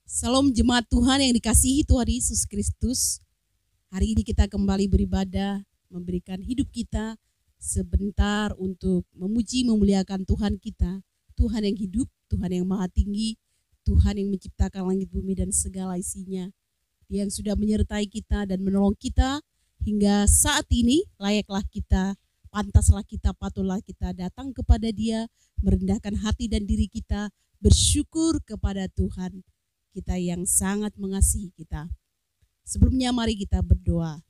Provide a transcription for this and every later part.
Salam jemaat Tuhan yang dikasihi Tuhan Yesus Kristus. Hari ini kita kembali beribadah, memberikan hidup kita sebentar untuk memuji memuliakan Tuhan kita. Tuhan yang hidup, Tuhan yang maha tinggi, Tuhan yang menciptakan langit bumi dan segala isinya. Dia yang sudah menyertai kita dan menolong kita hingga saat ini. Layaklah kita, pantaslah kita, patutlah kita datang kepada Dia, merendahkan hati dan diri kita, bersyukur kepada Tuhan kita yang sangat mengasihi kita. Sebelumnya mari kita berdoa.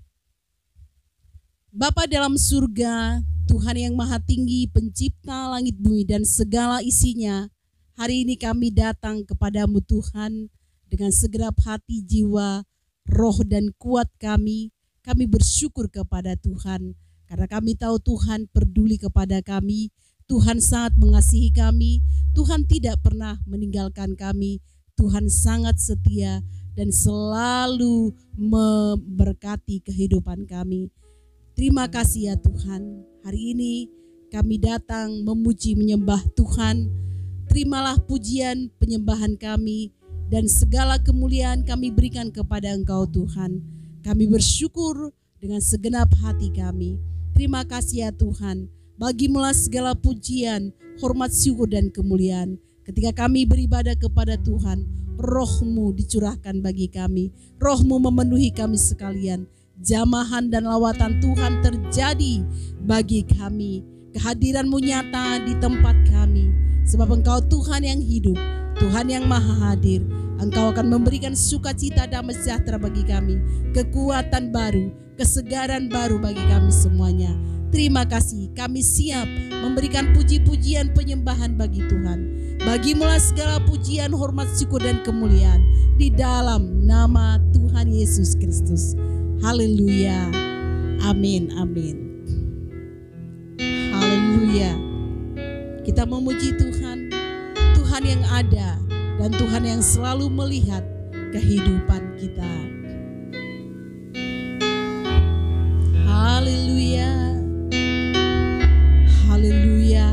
Bapa dalam surga, Tuhan yang maha tinggi, pencipta langit bumi dan segala isinya, hari ini kami datang kepadamu Tuhan dengan segenap hati, jiwa, roh dan kuat kami. Kami bersyukur kepada Tuhan karena kami tahu Tuhan peduli kepada kami. Tuhan sangat mengasihi kami. Tuhan tidak pernah meninggalkan kami. Tuhan sangat setia dan selalu memberkati kehidupan kami. Terima kasih ya Tuhan. Hari ini kami datang memuji menyembah Tuhan. Terimalah pujian penyembahan kami dan segala kemuliaan kami berikan kepada Engkau Tuhan. Kami bersyukur dengan segenap hati kami. Terima kasih ya Tuhan. Bagimulah segala pujian, hormat, syukur dan kemuliaan. Ketika kami beribadah kepada Tuhan, Roh-Mu dicurahkan bagi kami. Roh-Mu memenuhi kami sekalian. Jamahan dan lawatan Tuhan terjadi bagi kami. Kehadiran-Mu nyata di tempat kami. Sebab Engkau Tuhan yang hidup, Tuhan yang maha hadir. Engkau akan memberikan sukacita damai sejahtera bagi kami. Kekuatan baru, kesegaran baru bagi kami semuanya. Terima kasih, kami siap memberikan puji-pujian penyembahan bagi Tuhan. Bagimulah segala pujian, hormat, syukur dan kemuliaan di dalam nama Tuhan Yesus Kristus. Haleluya. Amin, amin. Haleluya. Kita memuji Tuhan, Tuhan yang ada dan Tuhan yang selalu melihat kehidupan kita. Haleluya. Haleluya.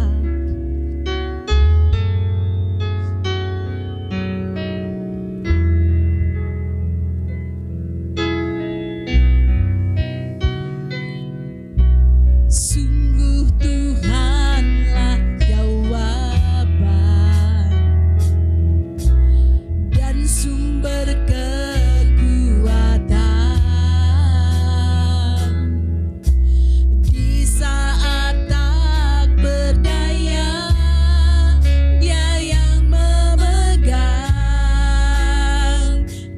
Sungguh Tuhanlah jawaban dan sumber kekuatan. Di saat tak berdaya, Dia yang memegang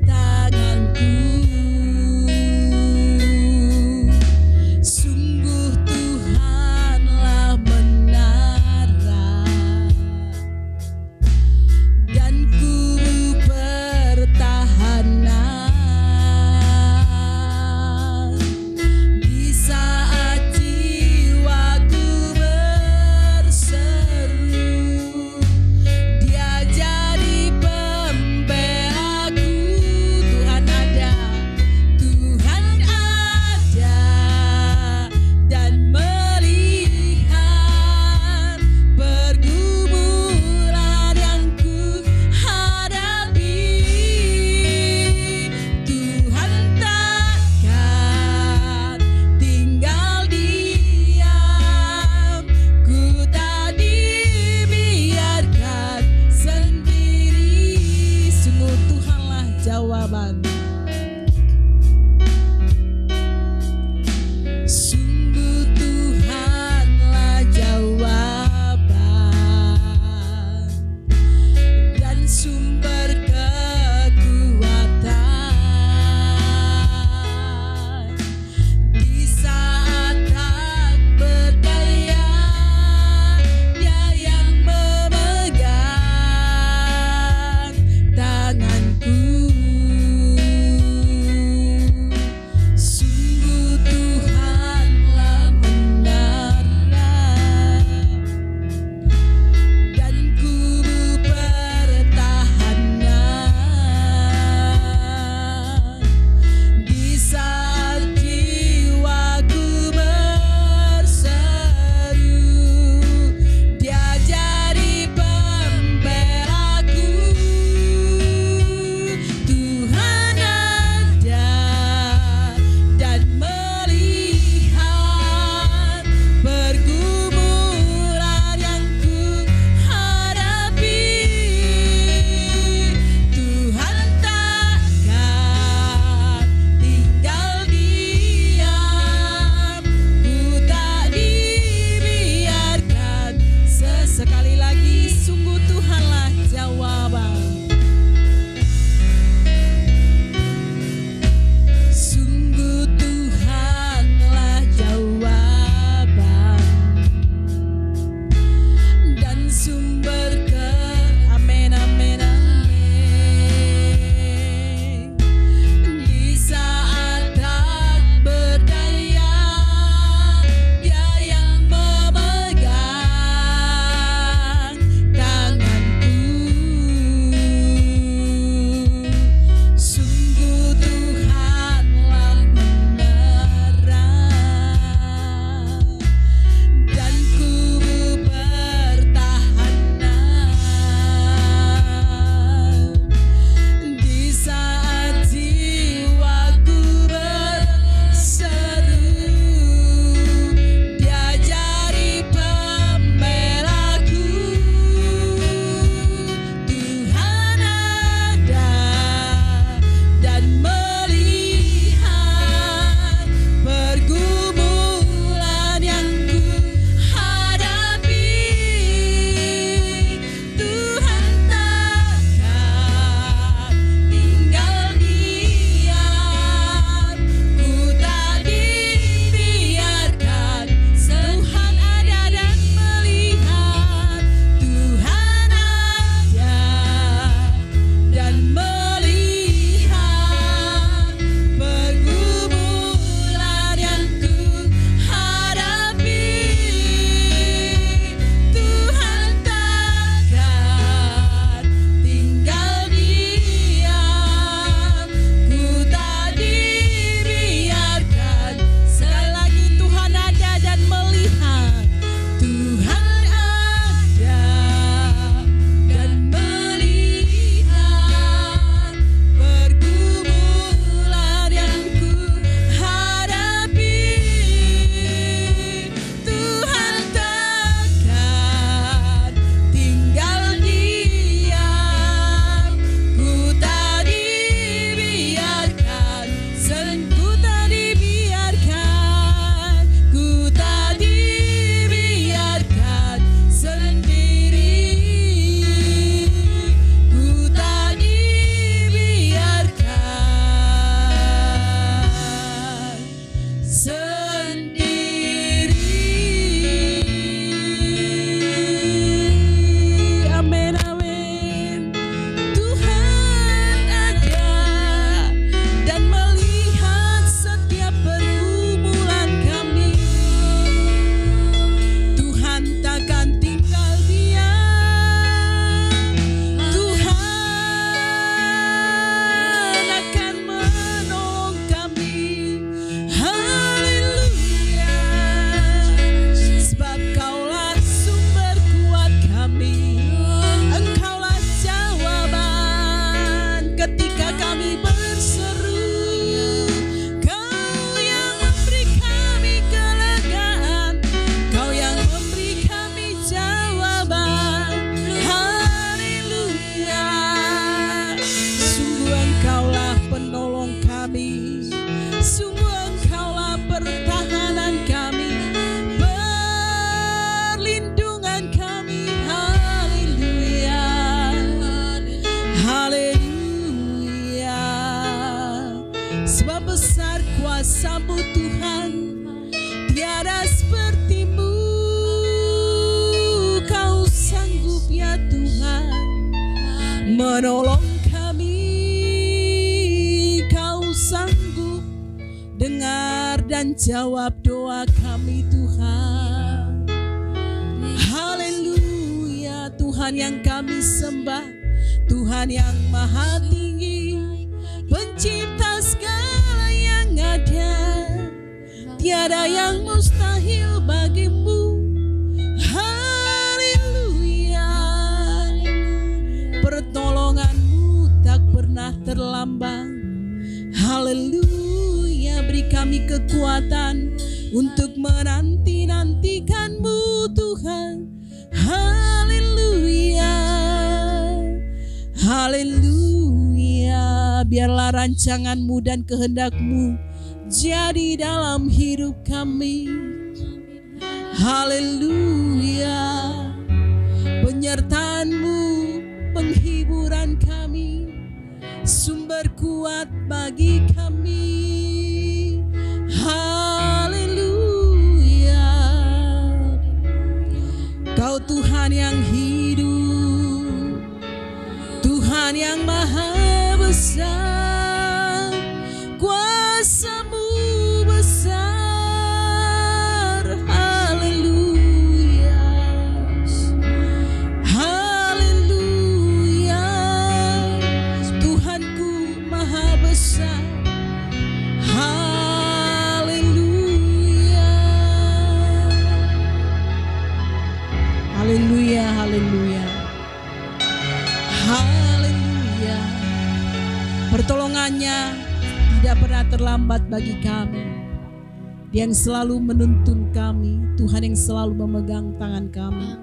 tanganku. Sungguh Tuhanlah menara dan kubu pertahanan. Di saat jiwaku berseru, Dia jadi pembelaku. Tuhan ada, Tuhan ada dan melihat pergumulan yang ku hadapi. Tuhan takkan tinggal diam, ku tak dibiarkan sendiri. Sungguh Tuhanlah jawaban. Sungguh Tuhanlah jawaban dan sumber kekuatan. Di saat tak berdaya, Dia yang memegang tanganku. kuasa-Mu Tuhan, tiada seperti-Mu. Kau sanggup ya Tuhan menolong kami, Kau sanggup dengar dan jawab doa kami Tuhan. Haleluya, Tuhan yang kami sembah, Tuhan yang maha tinggi, pencipta segala yang ada, tiada yang mustahil bagimu. Haleluya, pertolongan-Mu tak pernah terlambat. Haleluya, beri kami kekuatan untuk menanti-nantikan-Mu Tuhan. Haleluya, haleluya, biarlah rancangan-Mu dan kehendak-Mu jadi dalam hidup kami. Haleluya, penyertaan-Mu, penghiburan kami, sumber kuat bagi kami. Haleluya, Kau Tuhan yang hidup, Tuhan yang maha besar, kuasa-Mu besar. Haleluya, haleluya, Tuhanku maha besar. Haleluya, haleluya, haleluya, haleluya. Pertolongannya tidak pernah terlambat bagi kami. Dia yang selalu menuntun kami, Tuhan yang selalu memegang tangan kami.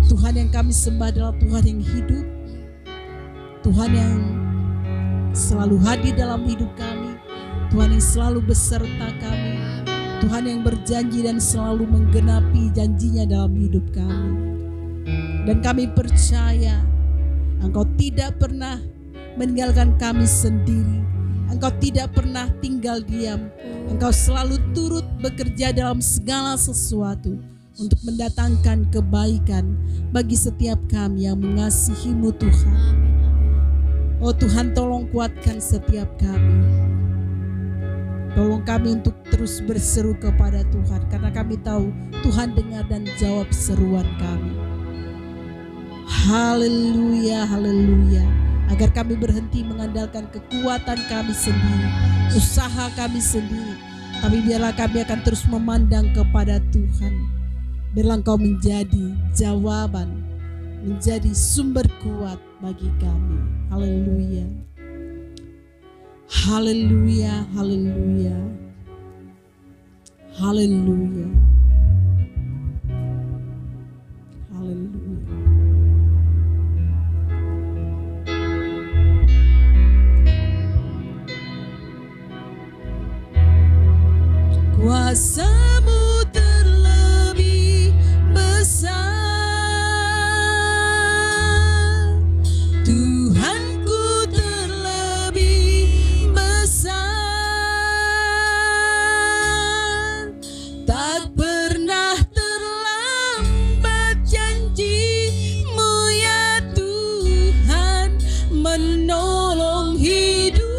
Tuhan yang kami sembah adalah Tuhan yang hidup, Tuhan yang selalu hadir dalam hidup kami, Tuhan yang selalu beserta kami, Tuhan yang berjanji dan selalu menggenapi janjinya dalam hidup kami. Dan kami percaya Engkau tidak pernah meninggalkan kami sendiri. Engkau tidak pernah tinggal diam. Engkau selalu turut bekerja dalam segala sesuatu untuk mendatangkan kebaikan bagi setiap kami yang mengasihi-Mu Tuhan. Oh Tuhan, tolong kuatkan setiap kami. Tolong kami untuk terus berseru kepada Tuhan, karena kami tahu Tuhan dengar dan jawab seruan kami. Haleluya, haleluya. Agar kami berhenti mengandalkan kekuatan kami sendiri, usaha kami sendiri, tapi biarlah kami akan terus memandang kepada Tuhan. Biarlah Engkau menjadi jawaban, menjadi sumber kuat bagi kami. Haleluya, haleluya, haleluya, haleluya, haleluya. Kuasa-Mu terlebih besar, Tuhanku terlebih besar, tak pernah terlambat janji-Mu ya Tuhan, menolong hidupku.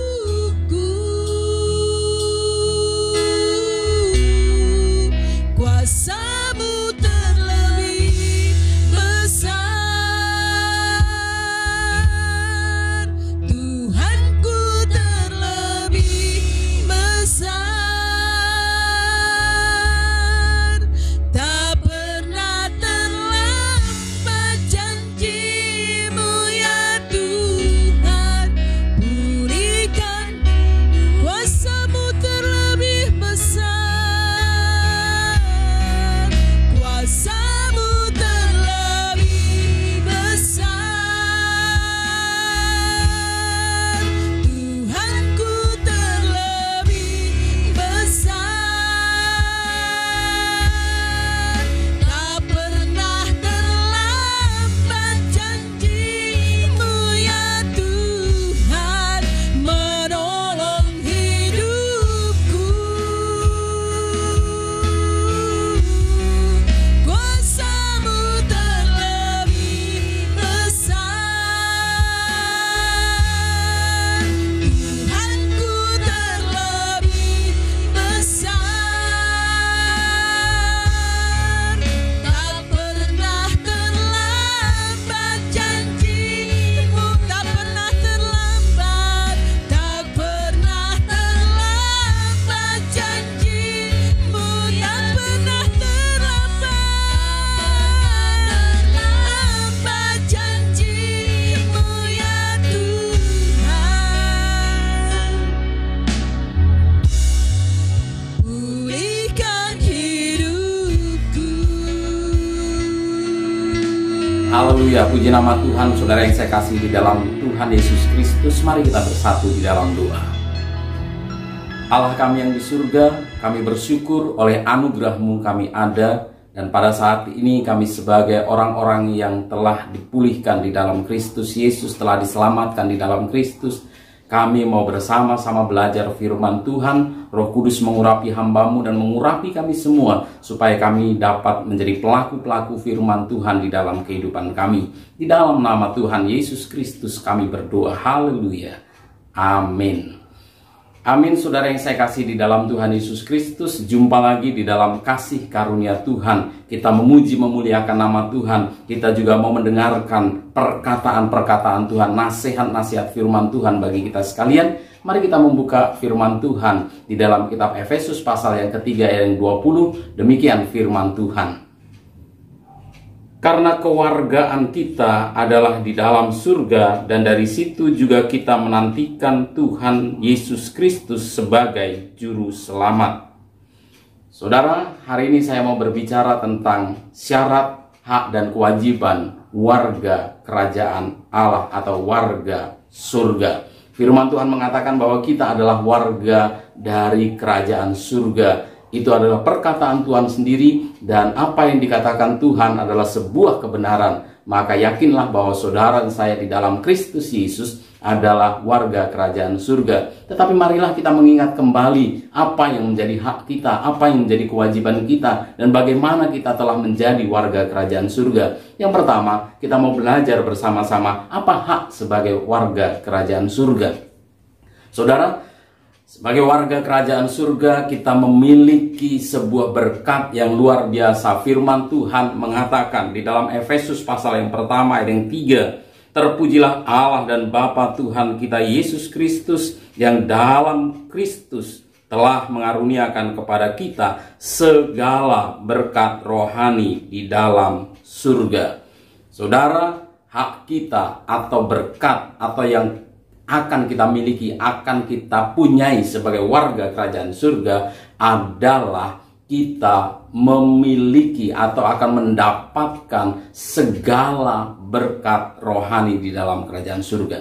Kuasa-Mu terlebih besar, Tuhanku terlebih besar, tak pernah terlambat janji-Mu ya Tuhan, Haleluya, puji nama Tuhan. Saudara yang saya kasih di dalam Tuhan Yesus Kristus, mari kita bersatu di dalam doa. Allah kami yang di surga, kami bersyukur oleh anugerah-Mu kami ada, dan pada saat ini kami sebagai orang-orang yang telah dipulihkan di dalam Kristus Yesus, telah diselamatkan di dalam Kristus, kami mau bersama-sama belajar firman Tuhan. Roh Kudus mengurapi hamba-Mu dan mengurapi kami semua, supaya kami dapat menjadi pelaku-pelaku firman Tuhan di dalam kehidupan kami. Di dalam nama Tuhan Yesus Kristus kami berdoa. Haleluya. Amin. Amin. Saudara yang saya kasih di dalam Tuhan Yesus Kristus, jumpa lagi di dalam kasih karunia Tuhan. Kita memuji memuliakan nama Tuhan. Kita juga mau mendengarkan perkataan-perkataan Tuhan, nasihat-nasihat firman Tuhan bagi kita sekalian. Mari kita membuka firman Tuhan di dalam kitab Efesus pasal yang ketiga ayat yang 20. Demikian firman Tuhan. Karena kewargaan kita adalah di dalam surga, dan dari situ juga kita menantikan Tuhan Yesus Kristus sebagai juru selamat. Saudara, hari ini saya mau berbicara tentang syarat, hak, dan kewajiban warga kerajaan Allah atau warga surga. Firman Tuhan mengatakan bahwa kita adalah warga dari kerajaan surga. Itu adalah perkataan Tuhan sendiri, dan apa yang dikatakan Tuhan adalah sebuah kebenaran. Maka yakinlah bahwa saudara dan saya di dalam Kristus Yesus adalah warga kerajaan surga. Tetapi marilah kita mengingat kembali apa yang menjadi hak kita, apa yang menjadi kewajiban kita, dan bagaimana kita telah menjadi warga kerajaan surga. Yang pertama, kita mau belajar bersama-sama apa hak sebagai warga kerajaan surga. Saudara, sebagai warga kerajaan surga, kita memiliki sebuah berkat yang luar biasa. Firman Tuhan mengatakan di dalam Efesus pasal yang pertama ayat yang 3, terpujilah Allah dan Bapa Tuhan kita Yesus Kristus, yang dalam Kristus telah mengaruniakan kepada kita segala berkat rohani di dalam surga. Saudara, hak kita atau berkat atau yang akan kita miliki, akan kita punyai sebagai warga kerajaan surga adalah kita memiliki atau akan mendapatkan segala berkat rohani di dalam kerajaan surga.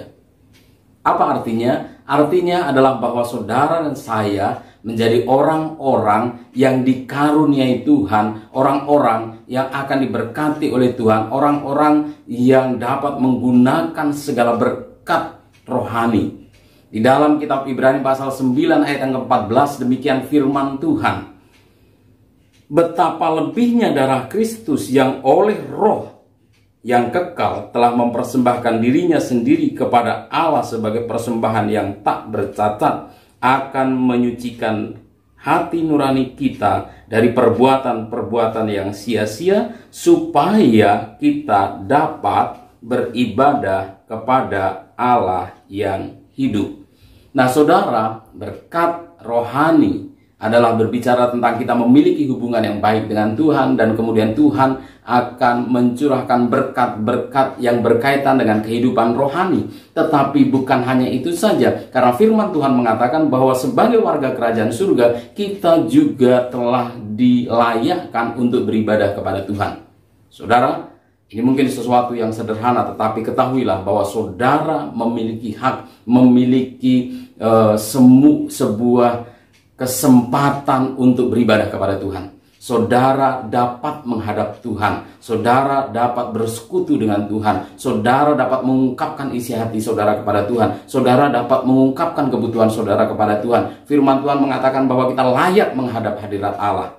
Apa artinya? Artinya adalah bahwa saudara dan saya menjadi orang-orang yang dikaruniai Tuhan, orang-orang yang akan diberkati oleh Tuhan, orang-orang yang dapat menggunakan segala berkat rohani. Di dalam kitab Ibrani pasal 9 ayat yang ke-14 demikian firman Tuhan. Betapa lebihnya darah Kristus yang oleh roh yang kekal telah mempersembahkan dirinya sendiri kepada Allah sebagai persembahan yang tak bercacat, akan menyucikan hati nurani kita dari perbuatan-perbuatan yang sia-sia, supaya kita dapat beribadah kepada Allah yang hidup. Nah saudara, berkat rohani adalah berbicara tentang kita memiliki hubungan yang baik dengan Tuhan, dan kemudian Tuhan akan mencurahkan berkat-berkat yang berkaitan dengan kehidupan rohani. Tetapi bukan hanya itu saja, karena firman Tuhan mengatakan bahwa sebagai warga kerajaan surga, kita juga telah dilayakkan untuk beribadah kepada Tuhan. Saudara, ini mungkin sesuatu yang sederhana, tetapi ketahuilah bahwa saudara memiliki hak, memiliki sebuah kesempatan untuk beribadah kepada Tuhan. Saudara dapat menghadap Tuhan, saudara dapat bersekutu dengan Tuhan, saudara dapat mengungkapkan isi hati saudara kepada Tuhan, saudara dapat mengungkapkan kebutuhan saudara kepada Tuhan. Firman Tuhan mengatakan bahwa kita layak menghadap hadirat Allah.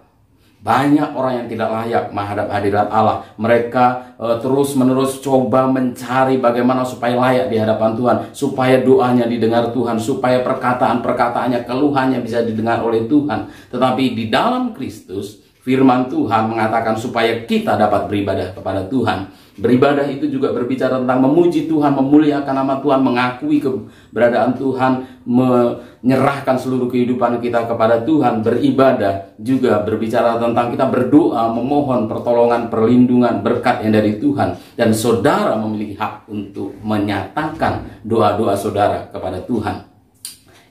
Banyak orang yang tidak layak menghadap hadirat Allah. Mereka terus-menerus coba mencari bagaimana supaya layak di hadapan Tuhan, supaya doanya didengar Tuhan, supaya perkataan-perkataannya, keluhannya bisa didengar oleh Tuhan. Tetapi di dalam Kristus, firman Tuhan mengatakan supaya kita dapat beribadah kepada Tuhan. Beribadah itu juga berbicara tentang memuji Tuhan, memuliakan nama Tuhan, mengakui keberadaan Tuhan, menyerahkan seluruh kehidupan kita kepada Tuhan. Beribadah juga berbicara tentang kita berdoa, memohon pertolongan, perlindungan, berkat yang dari Tuhan. Dan saudara memiliki hak untuk menyatakan doa-doa saudara kepada Tuhan.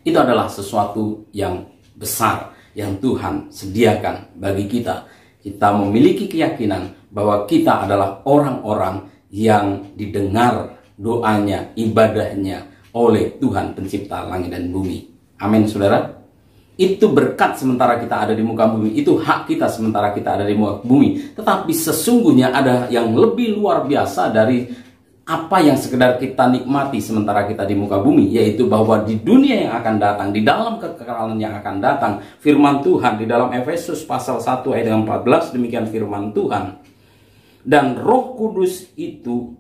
Itu adalah sesuatu yang besar yang Tuhan sediakan bagi kita. Kita memiliki keyakinan bahwa kita adalah orang-orang yang didengar doanya, ibadahnya oleh Tuhan pencipta langit dan bumi. Amin, saudara. Itu berkat sementara kita ada di muka bumi, itu hak kita sementara kita ada di muka bumi. Tetapi sesungguhnya ada yang lebih luar biasa dari apa yang sekedar kita nikmati sementara kita di muka bumi, yaitu bahwa di dunia yang akan datang, di dalam kekekalan yang akan datang, firman Tuhan di dalam Efesus pasal 1 ayat 14, demikian firman Tuhan. Dan Roh Kudus itu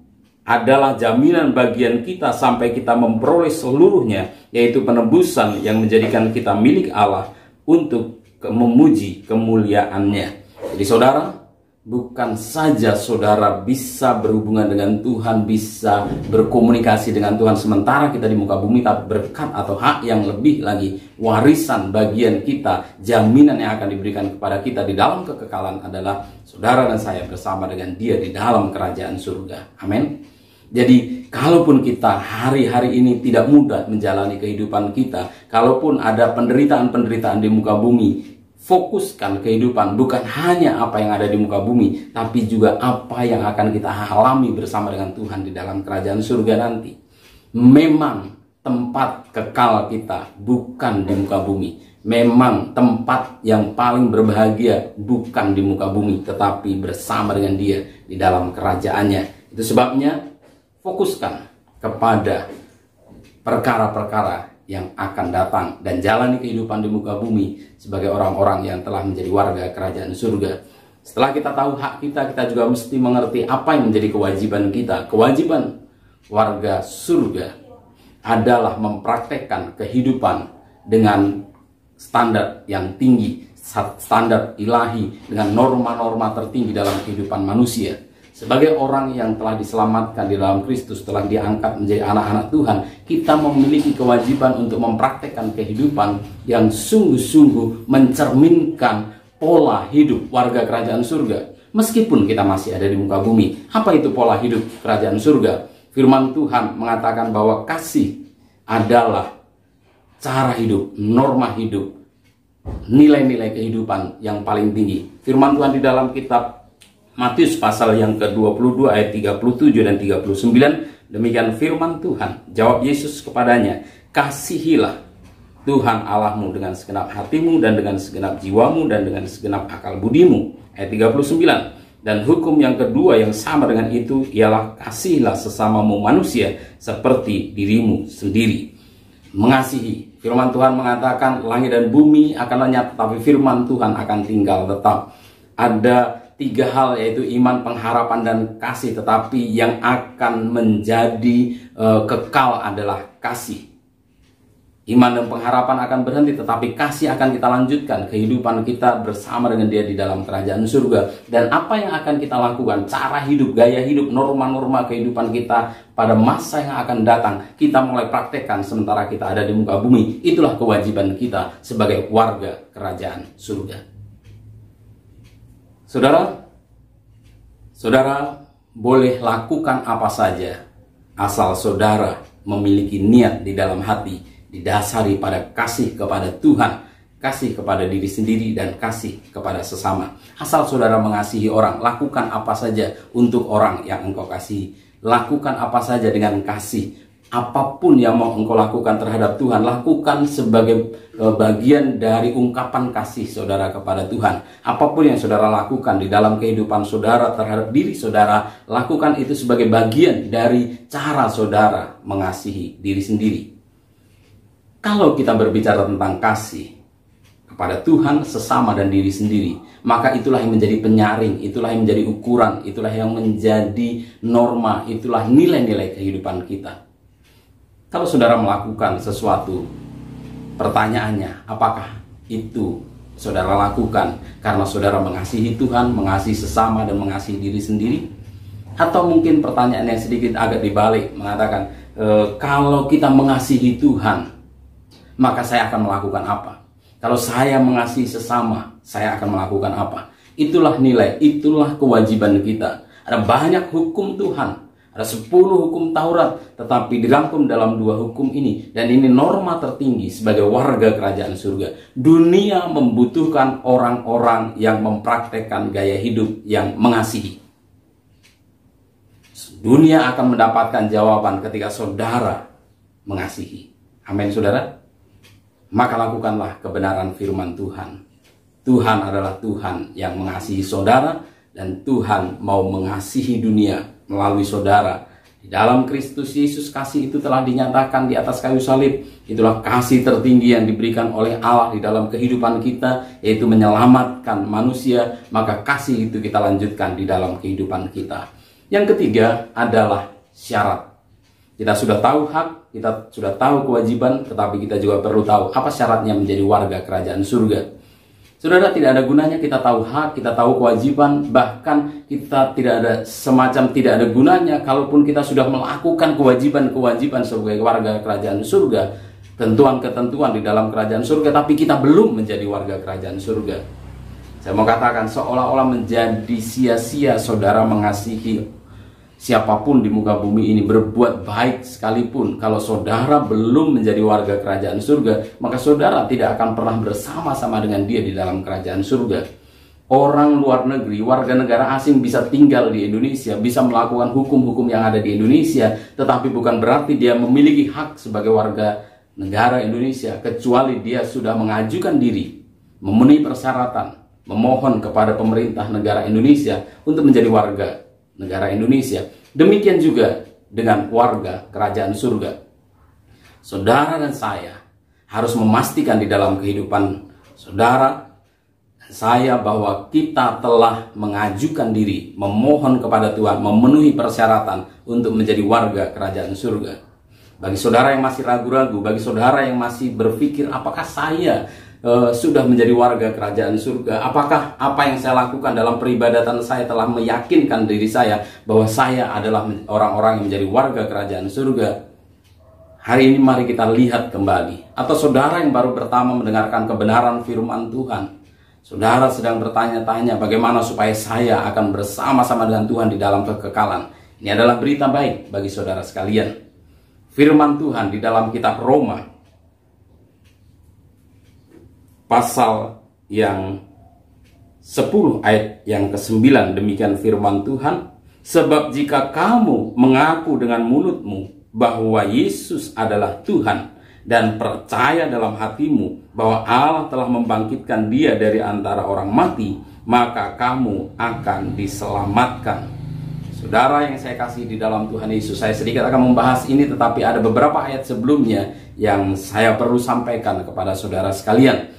adalah jaminan bagian kita sampai kita memperoleh seluruhnya, yaitu penebusan yang menjadikan kita milik Allah untuk memuji kemuliaannya. Jadi saudara, bukan saja saudara bisa berhubungan dengan Tuhan, bisa berkomunikasi dengan Tuhan sementara kita di muka bumi, tapi berkat atau hak yang lebih lagi, warisan bagian kita, jaminan yang akan diberikan kepada kita di dalam kekekalan adalah saudara dan saya bersama dengan Dia di dalam kerajaan surga. Amin. Jadi kalaupun kita hari-hari ini tidak mudah menjalani kehidupan kita, kalaupun ada penderitaan-penderitaan di muka bumi, fokuskan kehidupan bukan hanya apa yang ada di muka bumi, tapi juga apa yang akan kita alami bersama dengan Tuhan di dalam kerajaan surga nanti. Memang tempat kekal kita bukan di muka bumi. Memang tempat yang paling berbahagia bukan di muka bumi, tetapi bersama dengan Dia di dalam kerajaannya. Itu sebabnya fokuskan kepada perkara-perkara yang akan datang dan jalani kehidupan di muka bumi sebagai orang-orang yang telah menjadi warga kerajaan surga. Setelah kita tahu hak kita, kita juga mesti mengerti apa yang menjadi kewajiban kita. Kewajiban warga surga adalah mempraktekkan kehidupan dengan standar yang tinggi, standar ilahi, dengan norma-norma tertinggi dalam kehidupan manusia. Sebagai orang yang telah diselamatkan di dalam Kristus, telah diangkat menjadi anak-anak Tuhan, kita memiliki kewajiban untuk mempraktekkan kehidupan yang sungguh-sungguh mencerminkan pola hidup warga kerajaan surga. Meskipun kita masih ada di muka bumi. Apa itu pola hidup kerajaan surga? Firman Tuhan mengatakan bahwa kasih adalah cara hidup, norma hidup, nilai-nilai kehidupan yang paling tinggi. Firman Tuhan di dalam kitab Matius pasal yang ke-22 ayat 37 dan 39, demikian firman Tuhan. Jawab Yesus kepadanya, kasihilah Tuhan Allahmu dengan segenap hatimu dan dengan segenap jiwamu dan dengan segenap akal budimu. Ayat 39. Dan hukum yang kedua yang sama dengan itu ialah kasihilah sesamamu manusia seperti dirimu sendiri. Mengasihi. Firman Tuhan mengatakan langit dan bumi akan lenyap, tetapi firman Tuhan akan tinggal tetap. Ada tiga hal, yaitu iman, pengharapan, dan kasih. Tetapi yang akan menjadi kekal adalah kasih. Iman dan pengharapan akan berhenti, tetapi kasih akan kita lanjutkan. Kehidupan kita bersama dengan Dia di dalam kerajaan surga. Dan apa yang akan kita lakukan, cara hidup, gaya hidup, norma-norma kehidupan kita pada masa yang akan datang, kita mulai praktekkan sementara kita ada di muka bumi. Itulah kewajiban kita sebagai warga kerajaan surga. Saudara boleh lakukan apa saja asal saudara memiliki niat di dalam hati, didasari pada kasih kepada Tuhan, kasih kepada diri sendiri, dan kasih kepada sesama. Asal saudara mengasihi orang, lakukan apa saja untuk orang yang engkau kasihi. Lakukan apa saja dengan kasih. Apapun yang mau engkau lakukan terhadap Tuhan, lakukan sebagai bagian dari ungkapan kasih saudara kepada Tuhan. Apapun yang saudara lakukan di dalam kehidupan saudara terhadap diri saudara, lakukan itu sebagai bagian dari cara saudara mengasihi diri sendiri. Kalau kita berbicara tentang kasih kepada Tuhan, sesama, dan diri sendiri, maka itulah yang menjadi penyaring, itulah yang menjadi ukuran, itulah yang menjadi norma, itulah nilai-nilai kehidupan kita. Kalau saudara melakukan sesuatu, pertanyaannya, apakah itu saudara lakukan karena saudara mengasihi Tuhan, mengasihi sesama, dan mengasihi diri sendiri? Atau mungkin pertanyaan yang sedikit agak dibalik, mengatakan, kalau kita mengasihi Tuhan, maka saya akan melakukan apa? Kalau saya mengasihi sesama, saya akan melakukan apa? Itulah nilai, itulah kewajiban kita. Ada banyak hukum Tuhan. Ada 10 hukum Taurat, tetapi dirangkum dalam 2 hukum ini. Dan ini norma tertinggi sebagai warga kerajaan surga. Dunia membutuhkan orang-orang yang mempraktekkan gaya hidup yang mengasihi. Dunia akan mendapatkan jawaban ketika saudara mengasihi. Amin, saudara. Maka lakukanlah kebenaran firman Tuhan. Tuhan adalah Tuhan yang mengasihi saudara, dan Tuhan mau mengasihi dunia melalui saudara. Di dalam Kristus Yesus, kasih itu telah dinyatakan di atas kayu salib. Itulah kasih tertinggi yang diberikan oleh Allah di dalam kehidupan kita, yaitu menyelamatkan manusia. Maka kasih itu kita lanjutkan di dalam kehidupan kita. Yang ketiga adalah syarat. Kita sudah tahu hak, kita sudah tahu kewajiban, tetapi kita juga perlu tahu apa syaratnya menjadi warga kerajaan surga. Saudara, tidak ada gunanya kita tahu hak, kita tahu kewajiban, bahkan kita tidak ada gunanya kalaupun kita sudah melakukan kewajiban-kewajiban sebagai warga kerajaan surga, ketentuan-ketentuan di dalam kerajaan surga, tapi kita belum menjadi warga kerajaan surga. Saya mau katakan, seolah-olah menjadi sia-sia saudara mengasihi siapapun di muka bumi ini, berbuat baik sekalipun. Kalau saudara belum menjadi warga kerajaan surga, maka saudara tidak akan pernah bersama-sama dengan dia di dalam kerajaan surga. Orang luar negeri, warga negara asing bisa tinggal di Indonesia, bisa melakukan hukum-hukum yang ada di Indonesia, tetapi bukan berarti dia memiliki hak sebagai warga negara Indonesia, kecuali dia sudah mengajukan diri, memenuhi persyaratan, memohon kepada pemerintah negara Indonesia untuk menjadi warga negara Indonesia. Demikian juga dengan warga kerajaan surga. Saudara dan saya harus memastikan di dalam kehidupan saudara dan saya bahwa kita telah mengajukan diri, memohon kepada Tuhan, memenuhi persyaratan untuk menjadi warga kerajaan surga. Bagi saudara yang masih ragu-ragu, bagi saudara yang masih berpikir apakah saya sudah menjadi warga kerajaan surga, apakah apa yang saya lakukan dalam peribadatan saya telah meyakinkan diri saya bahwa saya adalah orang-orang yang menjadi warga kerajaan surga. Hari ini mari kita lihat kembali. Atau saudara yang baru pertama mendengarkan kebenaran firman Tuhan, saudara sedang bertanya-tanya bagaimana supaya saya akan bersama-sama dengan Tuhan di dalam kekekalan. Ini adalah berita baik bagi saudara sekalian. Firman Tuhan di dalam kitab Roma pasal yang 10 ayat yang ke-9, demikian firman Tuhan, sebab jika kamu mengaku dengan mulutmu bahwa Yesus adalah Tuhan dan percaya dalam hatimu bahwa Allah telah membangkitkan dia dari antara orang mati, maka kamu akan diselamatkan. Saudara yang saya kasih di dalam Tuhan Yesus, saya sedikit akan membahas ini, tetapi ada beberapa ayat sebelumnya yang saya perlu sampaikan kepada saudara sekalian.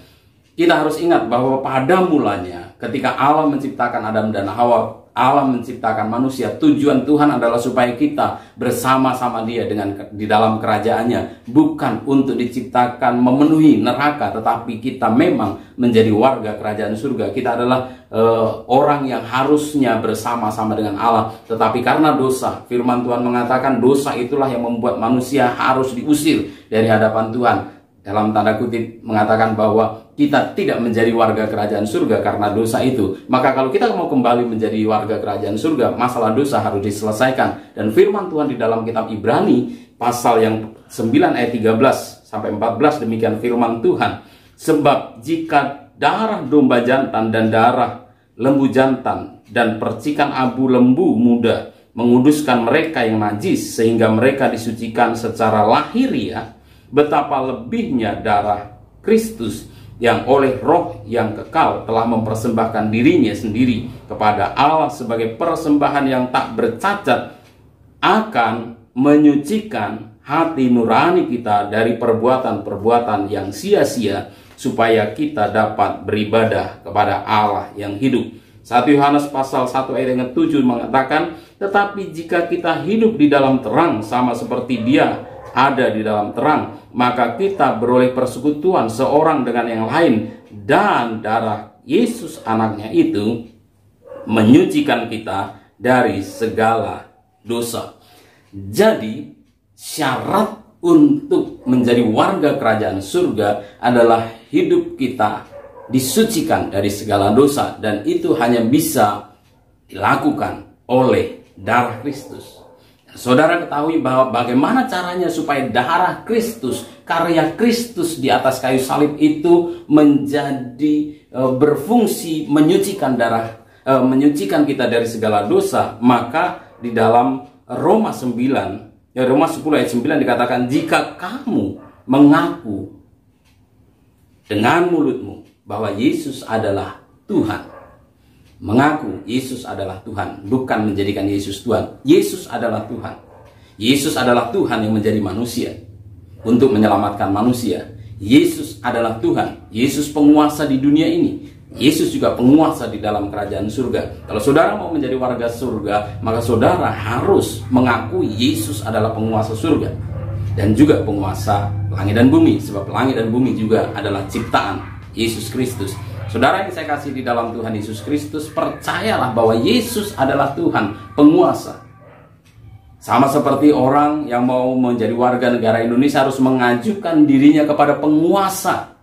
Kita harus ingat bahwa pada mulanya ketika Allah menciptakan Adam dan Hawa, Allah menciptakan manusia, tujuan Tuhan adalah supaya kita bersama-sama dia di dalam kerajaannya, bukan untuk diciptakan memenuhi neraka, tetapi kita memang menjadi warga kerajaan surga. Kita adalah orang yang harusnya bersama-sama dengan Allah, tetapi karena dosa, firman Tuhan mengatakan dosa itulah yang membuat manusia harus diusir dari hadapan Tuhan. Dalam tanda kutip mengatakan bahwa kita tidak menjadi warga kerajaan surga karena dosa itu. Maka kalau kita mau kembali menjadi warga kerajaan surga, masalah dosa harus diselesaikan. Dan firman Tuhan di dalam kitab Ibrani pasal yang 9 ayat 13 sampai 14, demikian firman Tuhan. Sebab jika darah domba jantan dan darah lembu jantan dan percikan abu lembu muda menguduskan mereka yang najis sehingga mereka disucikan secara lahiriah, betapa lebihnya darah Kristus yang oleh roh yang kekal telah mempersembahkan dirinya sendiri kepada Allah sebagai persembahan yang tak bercacat, akan menyucikan hati nurani kita dari perbuatan-perbuatan yang sia-sia, supaya kita dapat beribadah kepada Allah yang hidup. 1 Yohanes pasal 1 ayat yang 7 mengatakan, tetapi jika kita hidup di dalam terang sama seperti Dia ada di dalam terang, maka kita beroleh persekutuan seorang dengan yang lain, dan darah Yesus anaknya itu menyucikan kita dari segala dosa. Jadi syarat untuk menjadi warga kerajaan surga adalah hidup kita disucikan dari segala dosa, dan itu hanya bisa dilakukan oleh darah Kristus. Saudara ketahui bahwa bagaimana caranya supaya darah Kristus, karya Kristus di atas kayu salib itu menjadi berfungsi menyucikan menyucikan kita dari segala dosa. Maka di dalam Roma 9, Roma 10 ayat 9 dikatakan, jika kamu mengaku dengan mulutmu bahwa Yesus adalah Tuhan. Mengaku Yesus adalah Tuhan, bukan menjadikan Yesus Tuhan. Yesus adalah Tuhan. Yesus adalah Tuhan yang menjadi manusia untuk menyelamatkan manusia. Yesus adalah Tuhan. Yesus penguasa di dunia ini. Yesus juga penguasa di dalam kerajaan surga. Kalau saudara mau menjadi warga surga, maka saudara harus mengakui Yesus adalah penguasa surga dan juga penguasa langit dan bumi. Sebab langit dan bumi juga adalah ciptaan Yesus Kristus. Saudara yang saya kasih di dalam Tuhan Yesus Kristus, percayalah bahwa Yesus adalah Tuhan, penguasa. Sama seperti orang yang mau menjadi warga negara Indonesia harus mengajukan dirinya kepada penguasa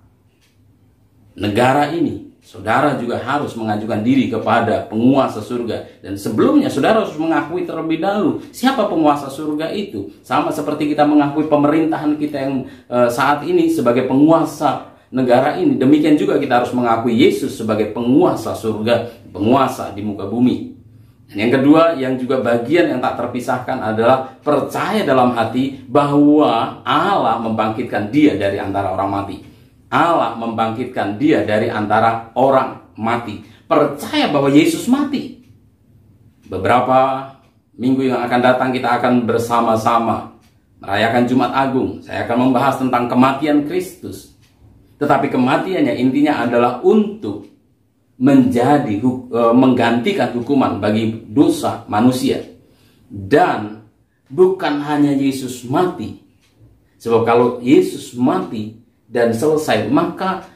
negara ini. Saudara juga harus mengajukan diri kepada penguasa surga. Dan sebelumnya saudara harus mengakui terlebih dahulu siapa penguasa surga itu. Sama seperti kita mengakui pemerintahan kita yang saat ini sebagai penguasa negara ini, demikian juga kita harus mengakui Yesus sebagai penguasa surga, penguasa di muka bumi. Dan yang kedua, yang juga bagian yang tak terpisahkan adalah percaya dalam hati bahwa Allah membangkitkan dia dari antara orang mati. Allah membangkitkan dia dari antara orang mati. Percaya bahwa Yesus mati. Beberapa minggu yang akan datang kita akan bersama-sama merayakan Jumat Agung. Saya akan membahas tentang kematian Kristus. Tetapi kematiannya intinya adalah untuk menggantikan hukuman bagi dosa manusia. Dan bukan hanya Yesus mati. Sebab kalau Yesus mati dan selesai, maka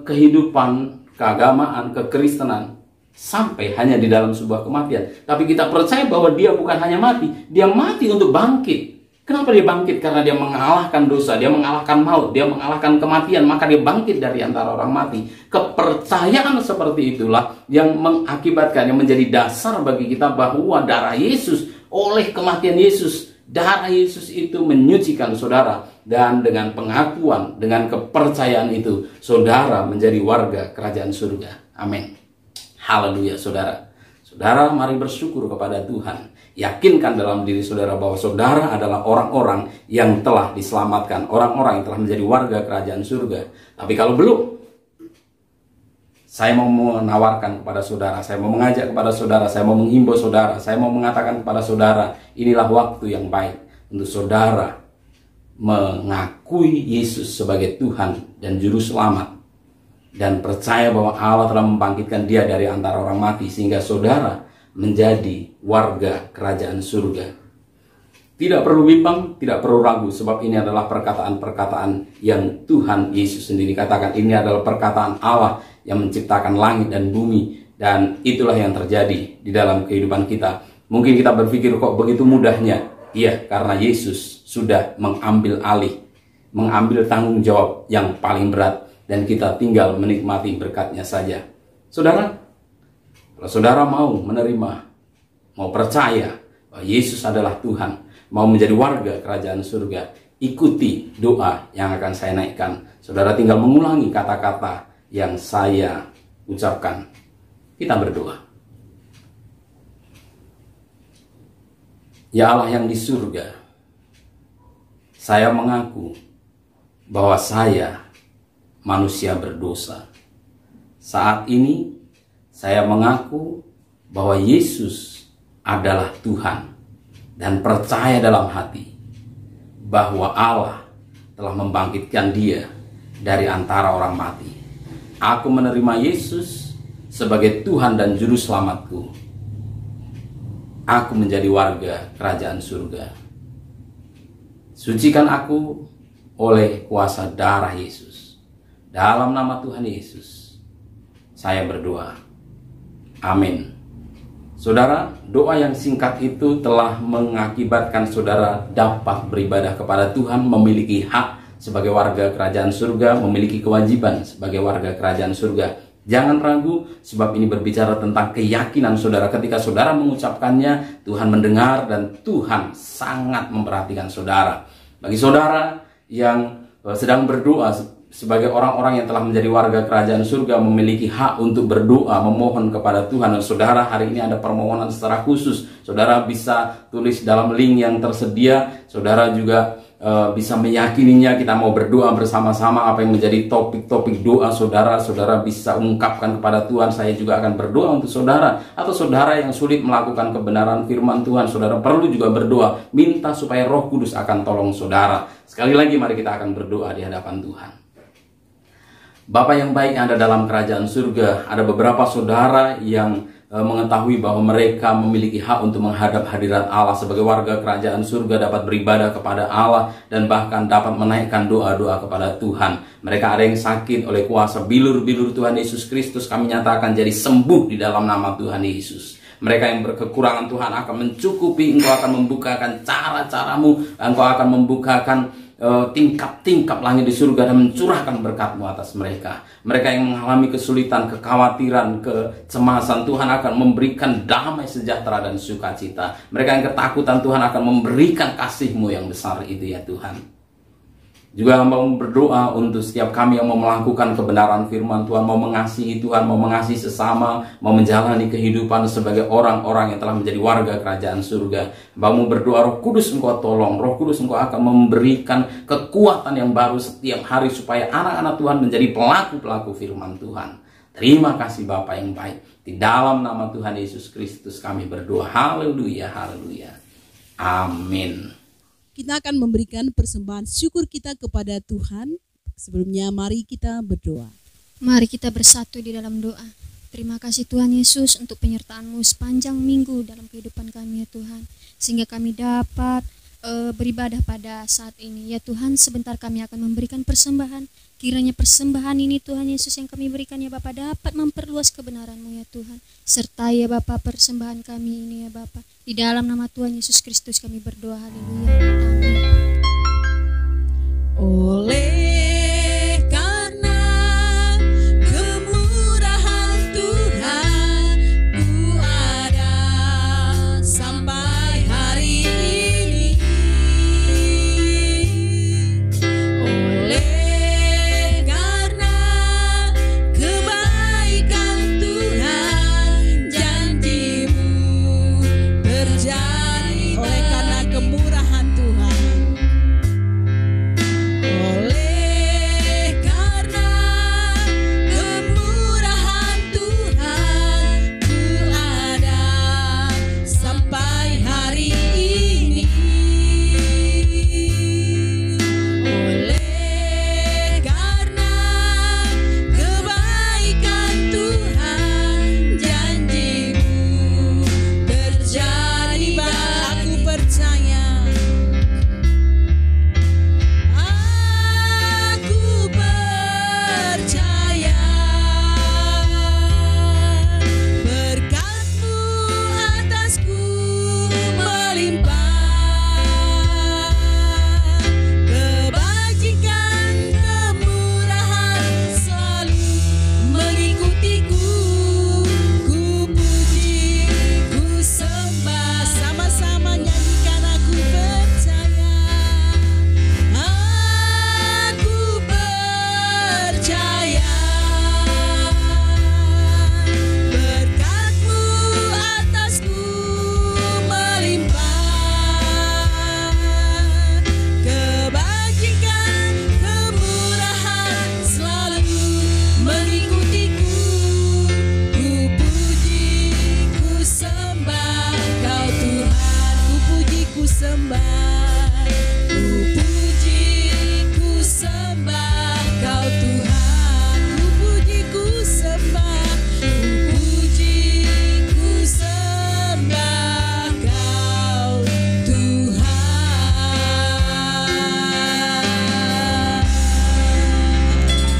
kehidupan, keagamaan, kekristenan sampai hanya di dalam sebuah kematian. Tapi kita percaya bahwa dia bukan hanya mati, dia mati untuk bangkit. Kenapa dia bangkit? Karena dia mengalahkan dosa, dia mengalahkan maut, dia mengalahkan kematian, maka dia bangkit dari antara orang mati. Kepercayaan seperti itulah yang mengakibatkan, yang menjadi dasar bagi kita bahwa darah Yesus, oleh kematian Yesus, darah Yesus itu menyucikan saudara. Dan dengan pengakuan, dengan kepercayaan itu, saudara menjadi warga kerajaan surga. Amin. Haleluya saudara. Saudara mari bersyukur kepada Tuhan. Yakinkan dalam diri saudara bahwa saudara adalah orang-orang yang telah diselamatkan. Orang-orang yang telah menjadi warga kerajaan surga. Tapi kalau belum, saya mau menawarkan kepada saudara, saya mau mengajak kepada saudara, saya mau menghimbau saudara, saya mau mengatakan kepada saudara, inilah waktu yang baik untuk saudara mengakui Yesus sebagai Tuhan dan Juru Selamat. Dan percaya bahwa Allah telah membangkitkan dia dari antara orang mati, sehingga saudara menjadi warga kerajaan surga. Tidak perlu bimbang, tidak perlu ragu, sebab ini adalah perkataan-perkataan yang Tuhan Yesus sendiri katakan. Ini adalah perkataan Allah yang menciptakan langit dan bumi, dan itulah yang terjadi di dalam kehidupan kita. Mungkin kita berpikir kok begitu mudahnya. Iya, karena Yesus sudah mengambil alih, mengambil tanggung jawab yang paling berat, dan kita tinggal menikmati berkatnya saja. Saudara, kalau saudara mau menerima, mau percaya bahwa Yesus adalah Tuhan, mau menjadi warga kerajaan surga, ikuti doa yang akan saya naikkan. Saudara tinggal mengulangi kata-kata yang saya ucapkan. Kita berdoa. Ya Allah yang di surga, saya mengaku bahwa saya manusia berdosa. Saat ini saya mengaku bahwa Yesus adalah Tuhan dan percaya dalam hati bahwa Allah telah membangkitkan dia dari antara orang mati. Aku menerima Yesus sebagai Tuhan dan Juru Selamatku. Aku menjadi warga kerajaan surga. Sucikan aku oleh kuasa darah Yesus. Dalam nama Tuhan Yesus, saya berdoa. Amin. Saudara, doa yang singkat itu telah mengakibatkan saudara dapat beribadah kepada Tuhan, memiliki hak sebagai warga kerajaan surga, memiliki kewajiban sebagai warga kerajaan surga. Jangan ragu, sebab ini berbicara tentang keyakinan saudara. Ketika saudara mengucapkannya, Tuhan mendengar dan Tuhan sangat memperhatikan saudara. Bagi saudara yang sedang berdoa, sebagai orang-orang yang telah menjadi warga kerajaan surga memiliki hak untuk berdoa, memohon kepada Tuhan. Dan saudara, hari ini ada permohonan secara khusus. Saudara bisa tulis dalam link yang tersedia. Saudara juga bisa meyakininya. Kita mau berdoa bersama-sama apa yang menjadi topik-topik doa saudara. Saudara bisa ungkapkan kepada Tuhan, saya juga akan berdoa untuk saudara. Atau saudara yang sulit melakukan kebenaran firman Tuhan, saudara perlu juga berdoa, minta supaya Roh Kudus akan tolong saudara. Sekali lagi mari kita akan berdoa di hadapan Tuhan. Bapa yang baik yang ada dalam kerajaan surga, ada beberapa saudara yang mengetahui bahwa mereka memiliki hak untuk menghadap hadirat Allah sebagai warga kerajaan surga, dapat beribadah kepada Allah dan bahkan dapat menaikkan doa-doa kepada Tuhan. Mereka ada yang sakit, oleh kuasa bilur-bilur Tuhan Yesus Kristus kami nyatakan jadi sembuh di dalam nama Tuhan Yesus. Mereka yang berkekurangan, Tuhan akan mencukupi. Engkau akan membukakan cara-caramu, Engkau akan membukakan tingkap-tingkap langit di surga dan mencurahkan berkat-Mu atas mereka. Mereka yang mengalami kesulitan, kekhawatiran, kecemasan, Tuhan akan memberikan damai sejahtera dan sukacita. Mereka yang ketakutan, Tuhan akan memberikan kasih-Mu yang besar itu ya Tuhan. Juga hamba mau berdoa untuk setiap kami yang mau melakukan kebenaran firman Tuhan, mau mengasihi Tuhan, mau mengasihi sesama, mau menjalani kehidupan sebagai orang-orang yang telah menjadi warga kerajaan surga. Hamba mau berdoa, Roh Kudus Engkau tolong, Roh Kudus Engkau akan memberikan kekuatan yang baru setiap hari supaya anak-anak Tuhan menjadi pelaku-pelaku firman Tuhan. Terima kasih Bapa yang baik. Di dalam nama Tuhan Yesus Kristus kami berdoa. Haleluya, haleluya. Amin. Kita akan memberikan persembahan syukur kita kepada Tuhan. Sebelumnya mari kita berdoa. Mari kita bersatu di dalam doa. Terima kasih Tuhan Yesus untuk penyertaan-Mu sepanjang minggu dalam kehidupan kami ya Tuhan. Sehingga kami dapat beribadah pada saat ini. Ya Tuhan, sebentar kami akan memberikan persembahan. Kiranya persembahan ini Tuhan Yesus yang kami berikan ya Bapa dapat memperluas kebenaran-Mu ya Tuhan. Serta ya Bapa persembahan kami ini ya Bapa. Di dalam nama Tuhan Yesus Kristus kami berdoa. Haleluya. Amin. Oleh karena kemurahan Tuhan, ku ada sampai hari ini. Oleh karena kebaikan Tuhan, janji-Mu terjadi. Oleh karena kemurahan Tuhan, oleh karena kemurahan Tuhan, ku ada sampai hari ini. Oleh karena kebaikan Tuhan, janji-Mu terjadi. Aku percaya, aku percaya berkat-Mu atasku melimpah, kebajikan kemurahan selalu mengikutiku. Ku puji, ku sembah, sama-sama nyanyikan. Aku percaya, aku percaya berkat-Mu atasku melimpah, kebajikan kemurahan selalu mengikutiku. Ku puji, ku sembah Kau Tuhan, ku puji, ku sembah, ku puji, ku sembah Kau Tuhan, ku puji, ku sembah, ku puji, ku sembah Kau Tuhan.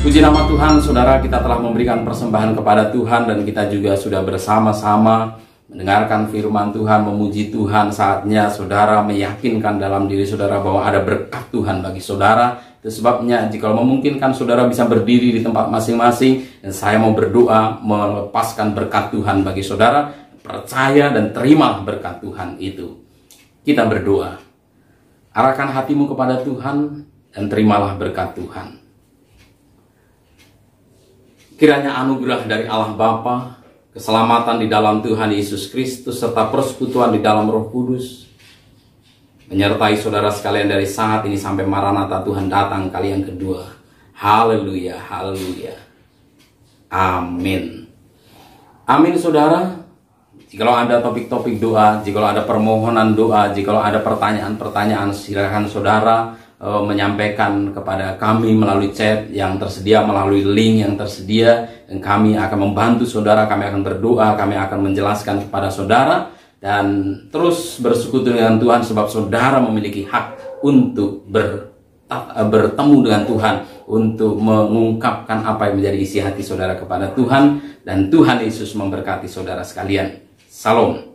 Puji nama Tuhan, saudara, kita telah memberikan persembahan kepada Tuhan dan kita juga sudah bersama-sama mendengarkan firman Tuhan, memuji Tuhan. Saatnya saudara meyakinkan dalam diri saudara bahwa ada berkat Tuhan bagi saudara. Itu sebabnya jika memungkinkan saudara bisa berdiri di tempat masing-masing dan saya mau berdoa melepaskan berkat Tuhan bagi saudara. Percaya dan terima berkat Tuhan itu. Kita berdoa. Arahkan hatimu kepada Tuhan dan terimalah berkat Tuhan. Kiranya anugerah dari Allah Bapa, keselamatan di dalam Tuhan Yesus Kristus, serta persekutuan di dalam Roh Kudus menyertai saudara sekalian dari saat ini sampai Maranatha Tuhan datang kali yang kedua. Haleluya, haleluya. Amin. Amin saudara. Jikalau ada topik-topik doa, jikalau ada permohonan doa, jikalau ada pertanyaan-pertanyaan, silakan saudara menyampaikan kepada kami melalui chat yang tersedia, melalui link yang tersedia, dan kami akan membantu saudara, kami akan berdoa, kami akan menjelaskan kepada saudara, dan terus bersekutu dengan Tuhan sebab saudara memiliki hak untuk bertemu dengan Tuhan, untuk mengungkapkan apa yang menjadi isi hati saudara kepada Tuhan, dan Tuhan Yesus memberkati saudara sekalian. Salam.